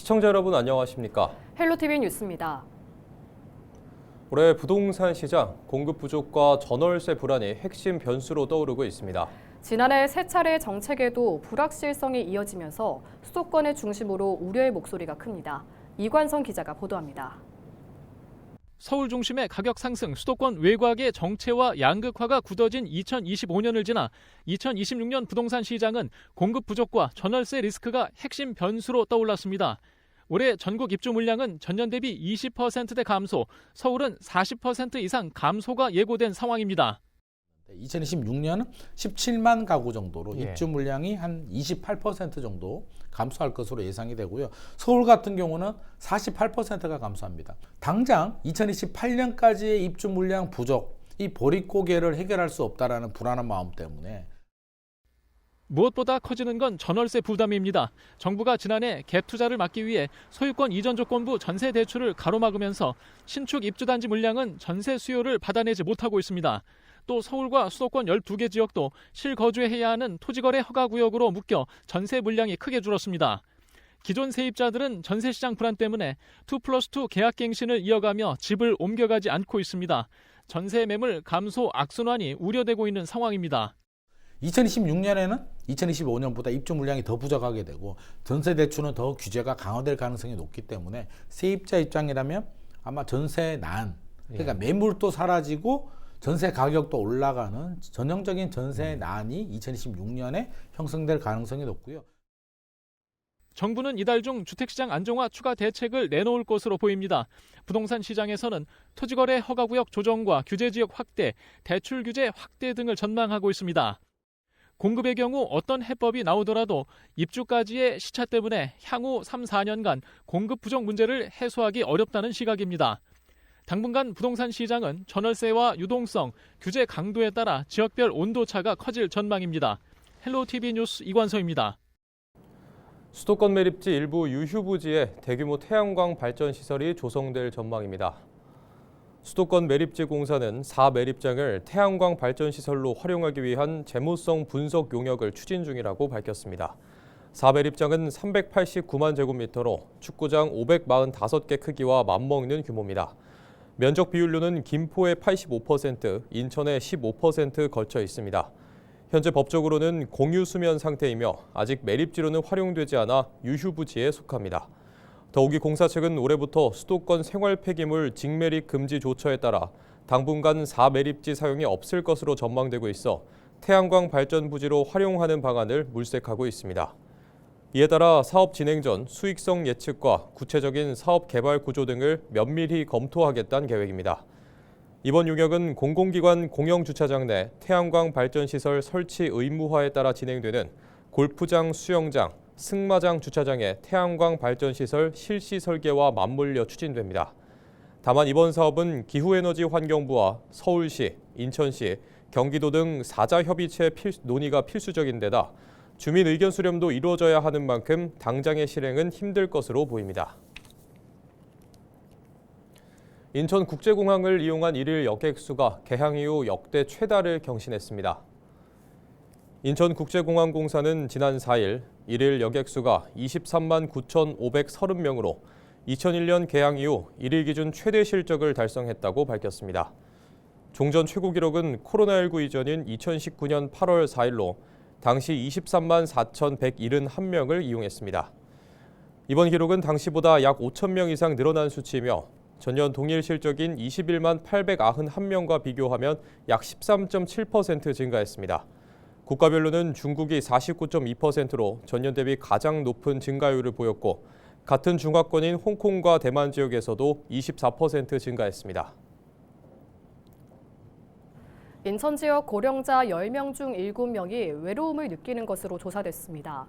시청자 여러분 안녕하십니까? 헬로티비 뉴스입니다. 올해 부동산 시장 공급 부족과 전월세 불안이 핵심 변수로 떠오르고 있습니다. 지난해 세 차례 정책에도 불확실성이 이어지면서 수도권을 중심으로 우려의 목소리가 큽니다. 이관성 기자가 보도합니다. 서울 중심의 가격 상승, 수도권 외곽의 정체와 양극화가 굳어진 2025년을 지나 2026년 부동산 시장은 공급 부족과 전월세 리스크가 핵심 변수로 떠올랐습니다. 올해 전국 입주 물량은 전년 대비 20%대 감소, 서울은 40% 이상 감소가 예고된 상황입니다. 2026년은 17만 가구 정도로 입주 물량이 한 28% 정도 감소할 것으로 예상이 되고요. 서울 같은 경우는 48%가 감소합니다. 당장 2028년까지의 입주 물량 부족, 이 보릿고개를 해결할 수 없다라는 불안한 마음 때문에 무엇보다 커지는 건 전월세 부담입니다. 정부가 지난해 갭 투자를 막기 위해 소유권 이전 조건부 전세 대출을 가로막으면서 신축 입주단지 물량은 전세 수요를 받아내지 못하고 있습니다. 또 서울과 수도권 12개 지역도 실거주해야 하는 토지거래 허가구역으로 묶여 전세 물량이 크게 줄었습니다. 기존 세입자들은 전세시장 불안 때문에 2+2 계약갱신을 이어가며 집을 옮겨가지 않고 있습니다. 전세 매물 감소 악순환이 우려되고 있는 상황입니다. 2026년에는 2025년보다 입주 물량이 더 부족하게 되고 전세 대출은 더 규제가 강화될 가능성이 높기 때문에 세입자 입장이라면 아마 전세 난, 그러니까 매물도 사라지고 전세 가격도 올라가는 전형적인 전세 난이 2026년에 형성될 가능성이 높고요. 정부는 이달 중 주택시장 안정화 추가 대책을 내놓을 것으로 보입니다. 부동산 시장에서는 토지거래 허가구역 조정과 규제지역 확대, 대출 규제 확대 등을 전망하고 있습니다. 공급의 경우 어떤 해법이 나오더라도 입주까지의 시차 때문에 향후 3, 4년간 공급 부족 문제를 해소하기 어렵다는 시각입니다. 당분간 부동산 시장은 전월세와 유동성, 규제 강도에 따라 지역별 온도차가 커질 전망입니다. 헬로티비 뉴스 이관성입니다. 수도권 매립지 일부 유휴 부지에 대규모 태양광 발전 시설이 조성될 전망입니다. 수도권 매립지 공사는 4매립장을 태양광 발전 시설로 활용하기 위한 재무성 분석 용역을 추진 중이라고 밝혔습니다. 4매립장은 389만 제곱미터로 축구장 545개 크기와 맞먹는 규모입니다. 면적 비율로는 김포의 85%, 인천의 15% 걸쳐 있습니다. 현재 법적으로는 공유 수면 상태이며 아직 매립지로는 활용되지 않아 유휴 부지에 속합니다. 더욱이 공사 측은 올해부터 수도권 생활 폐기물 직매립 금지 조처에 따라 당분간 4매립지 사용이 없을 것으로 전망되고 있어 태양광 발전 부지로 활용하는 방안을 물색하고 있습니다. 이에 따라 사업 진행 전 수익성 예측과 구체적인 사업 개발 구조 등을 면밀히 검토하겠다는 계획입니다. 이번 용역은 공공기관 공영주차장 내 태양광 발전시설 설치 의무화에 따라 진행되는 골프장, 수영장, 승마장 주차장의 태양광 발전시설 실시 설계와 맞물려 추진됩니다. 다만 이번 사업은 기후에너지환경부와 서울시, 인천시, 경기도 등 4자 협의체 논의가 필수적인 데다 주민 의견 수렴도 이루어져야 하는 만큼 당장의 실행은 힘들 것으로 보입니다. 인천국제공항을 이용한 일일 여객 수가 개항 이후 역대 최다를 경신했습니다. 인천국제공항공사는 지난 4일 일일 여객 수가 23만 9,530명으로 2001년 개항 이후 일일 기준 최대 실적을 달성했다고 밝혔습니다. 종전 최고 기록은 코로나19 이전인 2019년 8월 4일로 당시 23만 4,171명을 이용했습니다. 이번 기록은 당시보다 약 5천 명 이상 늘어난 수치이며 전년 동일 실적인 21만 891명과 비교하면 약 13.7% 증가했습니다. 국가별로는 중국이 49.2%로 전년 대비 가장 높은 증가율을 보였고 같은 중화권인 홍콩과 대만 지역에서도 24% 증가했습니다. 인천 지역 고령자 10명 중 7명이 외로움을 느끼는 것으로 조사됐습니다.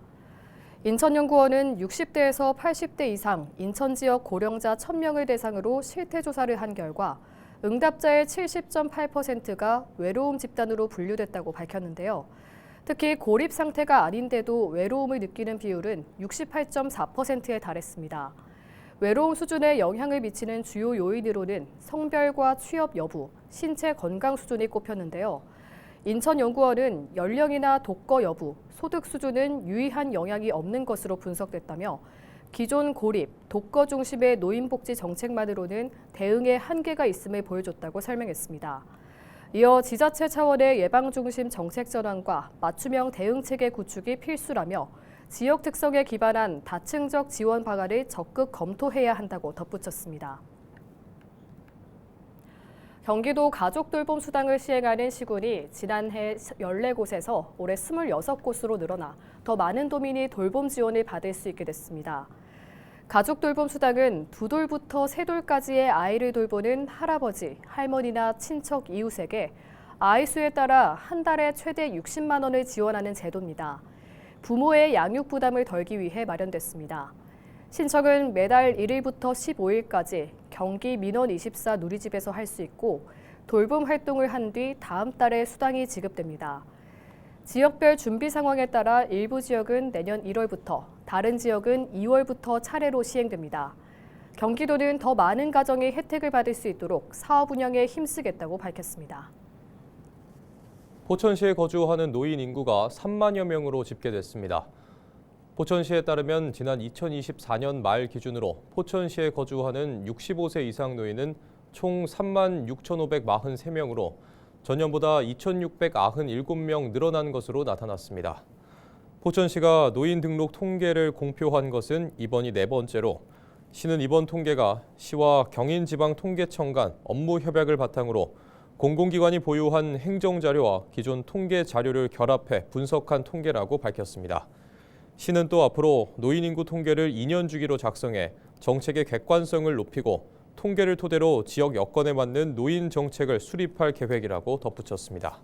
인천연구원은 60대에서 80대 이상 인천 지역 고령자 1,000명을 대상으로 실태조사를 한 결과 응답자의 70.8%가 외로움 집단으로 분류됐다고 밝혔는데요. 특히 고립 상태가 아닌데도 외로움을 느끼는 비율은 68.4%에 달했습니다. 외로움 수준에 영향을 미치는 주요 요인으로는 성별과 취업 여부, 신체 건강 수준이 꼽혔는데요. 인천연구원은 연령이나 독거 여부, 소득 수준은 유의한 영향이 없는 것으로 분석됐다며 기존 고립, 독거 중심의 노인복지 정책만으로는 대응에 한계가 있음을 보여줬다고 설명했습니다. 이어 지자체 차원의 예방 중심 정책 전환과 맞춤형 대응 체계 구축이 필수라며 지역 특성에 기반한 다층적 지원 방안을 적극 검토해야 한다고 덧붙였습니다. 경기도 가족돌봄 수당을 시행하는 시군이 지난해 14곳에서 올해 26곳으로 늘어나 더 많은 도민이 돌봄 지원을 받을 수 있게 됐습니다. 가족돌봄 수당은 2돌부터 3돌까지의 아이를 돌보는 할아버지, 할머니나 친척 이웃에게 아이 수에 따라 한 달에 최대 60만 원을 지원하는 제도입니다. 부모의 양육 부담을 덜기 위해 마련됐습니다. 신청은 매달 1일부터 15일까지 경기 민원24 누리집에서 할 수 있고 돌봄 활동을 한 뒤 다음 달에 수당이 지급됩니다. 지역별 준비 상황에 따라 일부 지역은 내년 1월부터, 다른 지역은 2월부터 차례로 시행됩니다. 경기도는 더 많은 가정이 혜택을 받을 수 있도록 사업 운영에 힘쓰겠다고 밝혔습니다. 포천시에 거주하는 노인 인구가 3만여 명으로 집계됐습니다. 포천시에 따르면 지난 2024년 말 기준으로 포천시에 거주하는 65세 이상 노인은 총 3만 6,543명으로 전년보다 2,697명 늘어난 것으로 나타났습니다. 포천시가 노인 등록 통계를 공표한 것은 이번이 4번째로 시는 이번 통계가 시와 경인지방통계청 간 업무 협약을 바탕으로 공공기관이 보유한 행정자료와 기존 통계 자료를 결합해 분석한 통계라고 밝혔습니다. 시는 또 앞으로 노인 인구 통계를 2년 주기로 작성해 정책의 객관성을 높이고 통계를 토대로 지역 여건에 맞는 노인 정책을 수립할 계획이라고 덧붙였습니다.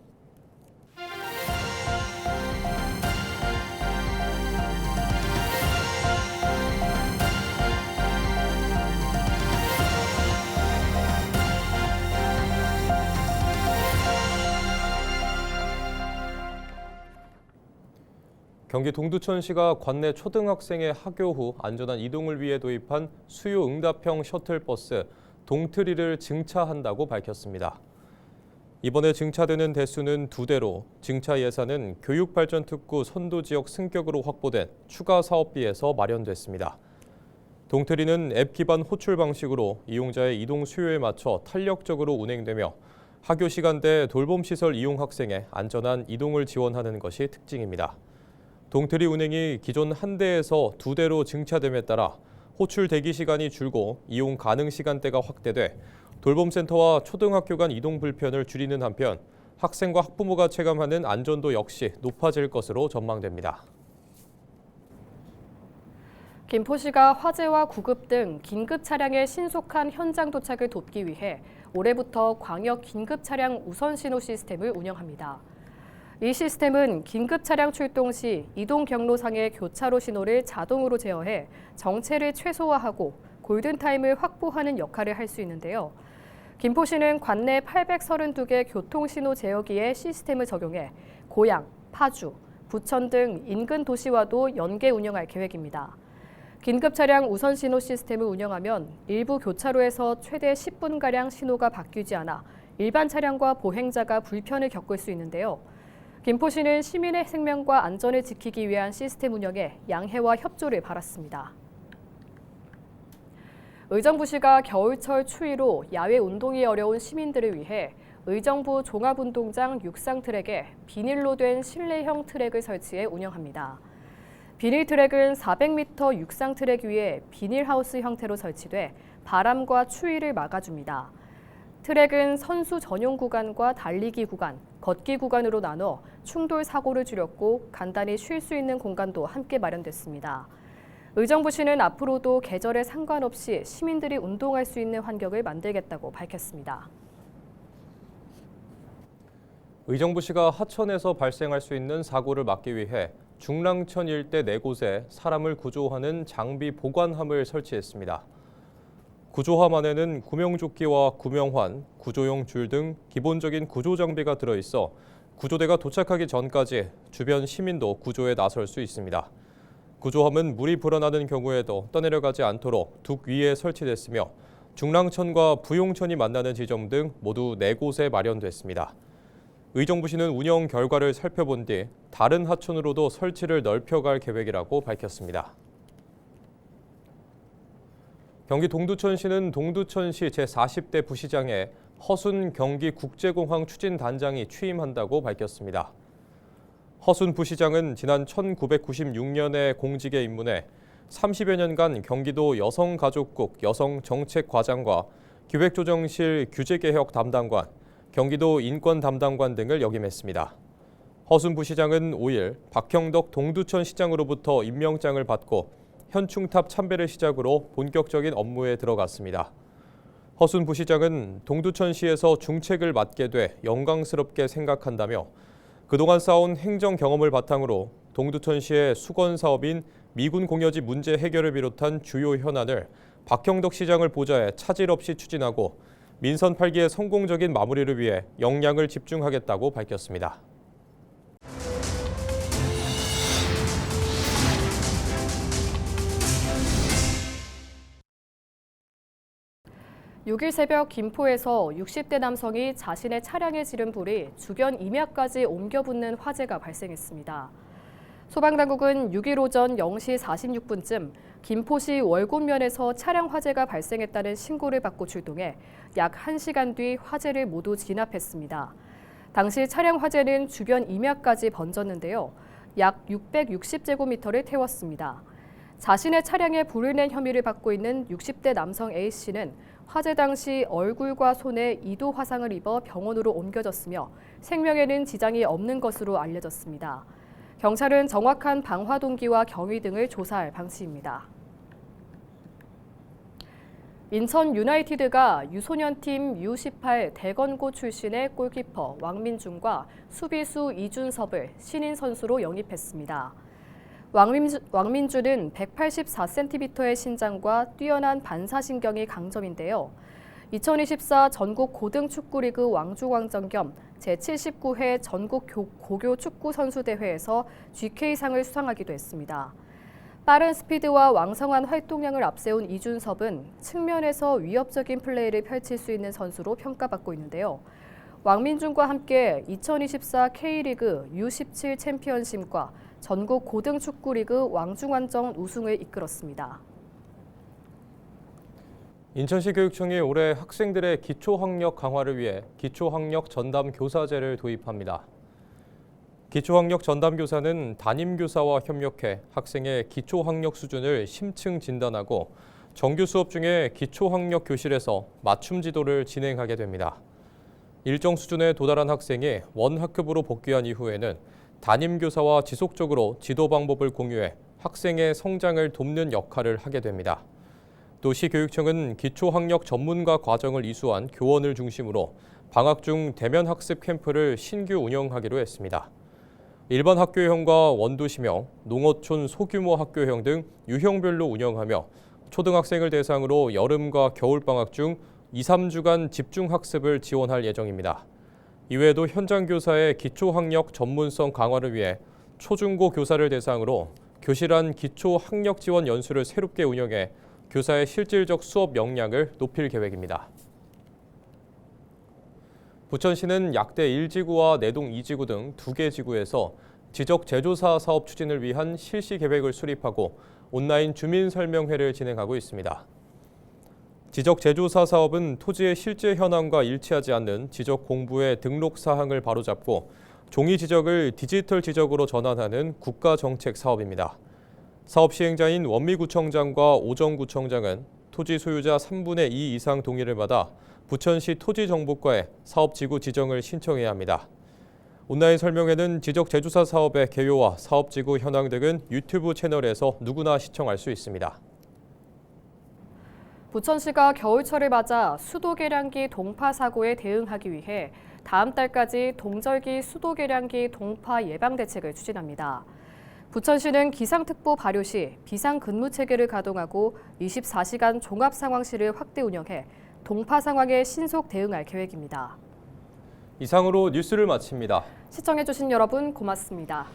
경기 동두천시가 관내 초등학생의 하교 후 안전한 이동을 위해 도입한 수요 응답형 셔틀버스 동트리를 증차한다고 밝혔습니다. 이번에 증차되는 대수는 2대로 증차 예산은 교육발전특구 선도지역 승격으로 확보된 추가 사업비에서 마련됐습니다. 동트리는 앱 기반 호출 방식으로 이용자의 이동 수요에 맞춰 탄력적으로 운행되며 하교 시간대 돌봄시설 이용 학생의 안전한 이동을 지원하는 것이 특징입니다. 동트리 운행이 기존 한 대에서 2대로 증차됨에 따라 호출 대기 시간이 줄고 이용 가능 시간대가 확대돼 돌봄센터와 초등학교 간 이동 불편을 줄이는 한편 학생과 학부모가 체감하는 안전도 역시 높아질 것으로 전망됩니다. 김포시가 화재와 구급 등 긴급 차량의 신속한 현장 도착을 돕기 위해 올해부터 광역 긴급 차량 우선 신호 시스템을 운영합니다. 이 시스템은 긴급 차량 출동 시 이동 경로상의 교차로 신호를 자동으로 제어해 정체를 최소화하고 골든타임을 확보하는 역할을 할 수 있는데요. 김포시는 관내 832개 교통신호 제어기에 시스템을 적용해 고양, 파주, 부천 등 인근 도시와도 연계 운영할 계획입니다. 긴급 차량 우선 신호 시스템을 운영하면 일부 교차로에서 최대 10분가량 신호가 바뀌지 않아 일반 차량과 보행자가 불편을 겪을 수 있는데요. 김포시는 시민의 생명과 안전을 지키기 위한 시스템 운영에 양해와 협조를 바랐습니다. 의정부시가 겨울철 추위로 야외 운동이 어려운 시민들을 위해 의정부 종합운동장 육상 트랙에 비닐로 된 실내형 트랙을 설치해 운영합니다. 비닐 트랙은 400m 육상 트랙 위에 비닐하우스 형태로 설치돼 바람과 추위를 막아줍니다. 트랙은 선수 전용 구간과 달리기 구간, 걷기 구간으로 나눠 충돌 사고를 줄였고 간단히 쉴 수 있는 공간도 함께 마련됐습니다. 의정부시는 앞으로도 계절에 상관없이 시민들이 운동할 수 있는 환경을 만들겠다고 밝혔습니다. 의정부시가 하천에서 발생할 수 있는 사고를 막기 위해 중랑천 일대 4곳에 사람을 구조하는 장비 보관함을 설치했습니다. 구조함 안에는 구명조끼와 구명환, 구조용 줄 등 기본적인 구조 장비가 들어있어 구조대가 도착하기 전까지 주변 시민도 구조에 나설 수 있습니다. 구조함은 물이 불어나는 경우에도 떠내려가지 않도록 둑 위에 설치됐으며 중랑천과 부용천이 만나는 지점 등 모두 4곳에 마련됐습니다. 의정부시는 운영 결과를 살펴본 뒤 다른 하천으로도 설치를 넓혀갈 계획이라고 밝혔습니다. 경기 동두천시는 동두천시 제40대 부시장에 허순 경기국제공항 추진단장이 취임한다고 밝혔습니다. 허순 부시장은 지난 1996년에 공직에 입문해 30여 년간 경기도 여성가족국 여성정책과장과 기획조정실 규제개혁 담당관, 경기도 인권담당관 등을 역임했습니다. 허순 부시장은 5일 박형덕 동두천시장으로부터 임명장을 받고 현충탑 참배를 시작으로 본격적인 업무에 들어갔습니다. 허순 부시장은 동두천시에서 중책을 맡게 돼 영광스럽게 생각한다며 그동안 쌓아온 행정 경험을 바탕으로 동두천시의 수건 사업인 미군 공여지 문제 해결을 비롯한 주요 현안을 박형덕 시장을 보좌해 차질 없이 추진하고 민선 8기의 성공적인 마무리를 위해 역량을 집중하겠다고 밝혔습니다. 6일 새벽 김포에서 60대 남성이 자신의 차량에 지른 불이 주변 임야까지 옮겨붙는 화재가 발생했습니다. 소방당국은 6일 오전 0시 46분쯤 김포시 월곶면에서 차량 화재가 발생했다는 신고를 받고 출동해 약 1시간 뒤 화재를 모두 진압했습니다. 당시 차량 화재는 주변 임야까지 번졌는데요. 약 660제곱미터를 태웠습니다. 자신의 차량에 불을 낸 혐의를 받고 있는 60대 남성 A씨는 화재 당시 얼굴과 손에 2도 화상을 입어 병원으로 옮겨졌으며 생명에는 지장이 없는 것으로 알려졌습니다. 경찰은 정확한 방화 동기와 경위 등을 조사할 방침입니다. 인천 유나이티드가 유소년팀 U18 대건고 출신의 골키퍼 왕민준과 수비수 이준섭을 신인 선수로 영입했습니다. 왕민준은 184cm의 신장과 뛰어난 반사신경이 강점인데요. 2024 전국 고등축구리그 왕중왕전 겸 제79회 전국 고교 축구선수대회에서 GK상을 수상하기도 했습니다. 빠른 스피드와 왕성한 활동량을 앞세운 이준섭은 측면에서 위협적인 플레이를 펼칠 수 있는 선수로 평가받고 있는데요. 왕민준과 함께 2024 K리그 U17 챔피언십과 전국 고등축구리그 왕중왕전 우승을 이끌었습니다. 인천시 교육청이 올해 학생들의 기초학력 강화를 위해 기초학력 전담교사제를 도입합니다. 기초학력 전담교사는 담임교사와 협력해 학생의 기초학력 수준을 심층 진단하고 정규 수업 중에 기초학력 교실에서 맞춤 지도를 진행하게 됩니다. 일정 수준에 도달한 학생이 원학급으로 복귀한 이후에는 담임교사와 지속적으로 지도 방법을 공유해 학생의 성장을 돕는 역할을 하게 됩니다. 또 시교육청은 기초학력 전문가 과정을 이수한 교원을 중심으로 방학 중 대면 학습 캠프를 신규 운영하기로 했습니다. 일반 학교형과 원도시형, 농어촌 소규모 학교형 등 유형별로 운영하며 초등학생을 대상으로 여름과 겨울방학 중 2, 3주간 집중학습을 지원할 예정입니다. 이외에도 현장 교사의 기초학력 전문성 강화를 위해 초중고 교사를 대상으로 교실 안 기초학력 지원 연수를 새롭게 운영해 교사의 실질적 수업 역량을 높일 계획입니다. 부천시는 약대 1지구와 내동 2지구 등 2개 지구에서 지적 재조사 사업 추진을 위한 실시 계획을 수립하고 온라인 주민 설명회를 진행하고 있습니다. 지적 재조사 사업은 토지의 실제 현황과 일치하지 않는 지적 공부의 등록 사항을 바로잡고 종이 지적을 디지털 지적으로 전환하는 국가 정책 사업입니다. 사업 시행자인 원미구청장과 오정구청장은 토지 소유자 3분의 2 이상 동의를 받아 부천시 토지정보과에 사업지구 지정을 신청해야 합니다. 온라인 설명회는 지적 재조사 사업의 개요와 사업지구 현황 등은 유튜브 채널에서 누구나 시청할 수 있습니다. 부천시가 겨울철을 맞아 수도계량기 동파 사고에 대응하기 위해 다음 달까지 동절기 수도계량기 동파 예방 대책을 추진합니다. 부천시는 기상특보 발효 시 비상근무체계를 가동하고 24시간 종합상황실을 확대 운영해 동파 상황에 신속 대응할 계획입니다. 이상으로 뉴스를 마칩니다. 시청해주신 여러분 고맙습니다.